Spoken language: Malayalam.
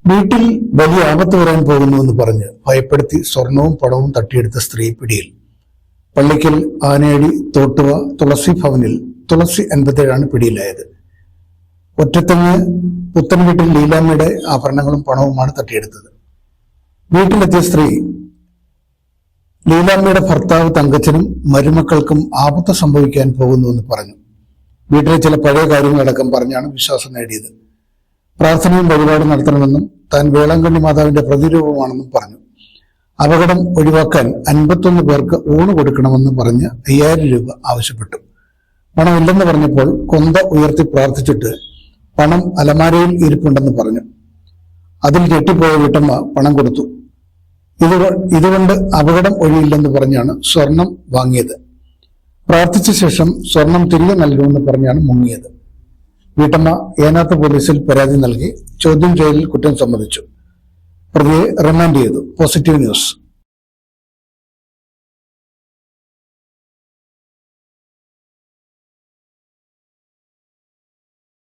വീട്ടിൽ വലിയ ആപത്ത് വരാൻ പോകുന്നുവെന്ന് പറഞ്ഞ് ഭയപ്പെടുത്തി സ്വർണവും പണവും തട്ടിയെടുത്ത സ്ത്രീ പിടിയിൽ. പള്ളിക്കൽ ആനയടി തോട്ടുവ തുളസി ഭവനിൽ തുളസി 87 പിടിയിലായത്. ഒറ്റത്തങ്ങ് പുത്തൻ വീട്ടിൽ ലീലാമ്മയുടെ ആഭരണങ്ങളും പണവുമാണ് തട്ടിയെടുത്തത്. വീട്ടിലെത്തിയ സ്ത്രീ ലീലാമ്മയുടെ ഭർത്താവ് തങ്കച്ചനും മരുമക്കൾക്കും ആപത്ത് സംഭവിക്കാൻ പോകുന്നുവെന്ന് പറഞ്ഞു. വീട്ടിലെ ചില പഴയ കാര്യങ്ങളടക്കം പറഞ്ഞാണ് വിശ്വാസം നേടിയത്. പ്രാർത്ഥനയും വഴിപാടും നടത്തണമെന്നും താൻ വേളാങ്കണ്ണി മാതാവിന്റെ പ്രതിരൂപമാണെന്നും പറഞ്ഞു. അപകടം ഒഴിവാക്കാൻ 51 പേർക്ക് ഊണ് കൊടുക്കണമെന്ന് പറഞ്ഞ് 5000 രൂപ ആവശ്യപ്പെട്ടു. പണമില്ലെന്ന് പറഞ്ഞപ്പോൾ കൊന്ത ഉയർത്തി പ്രാർത്ഥിച്ചിട്ട് പണം അലമാരയിൽ ഇരിപ്പുണ്ടെന്ന് പറഞ്ഞു. അതിൽ ഞെട്ടിപ്പോയ വീട്ടമ്മ പണം കൊടുത്തു. ഇതുകൊണ്ട് അപകടം ഒഴിയില്ലെന്ന് പറഞ്ഞാണ് സ്വർണം വാങ്ങിയത്. പ്രാർത്ഥിച്ച ശേഷം സ്വർണം തിരികെ നൽകുമെന്ന് പറഞ്ഞാണ് മുങ്ങിയത്. വീട്ടമ്മ ഏനാത്ത് പോലീസിൽ പരാതി നൽകി ചോദ്യം ചെയ്യലിൽ കുറ്റം സമ്മതിച്ചു. പ്രതിയെ റിമാൻഡ് ചെയ്തു. Positive news.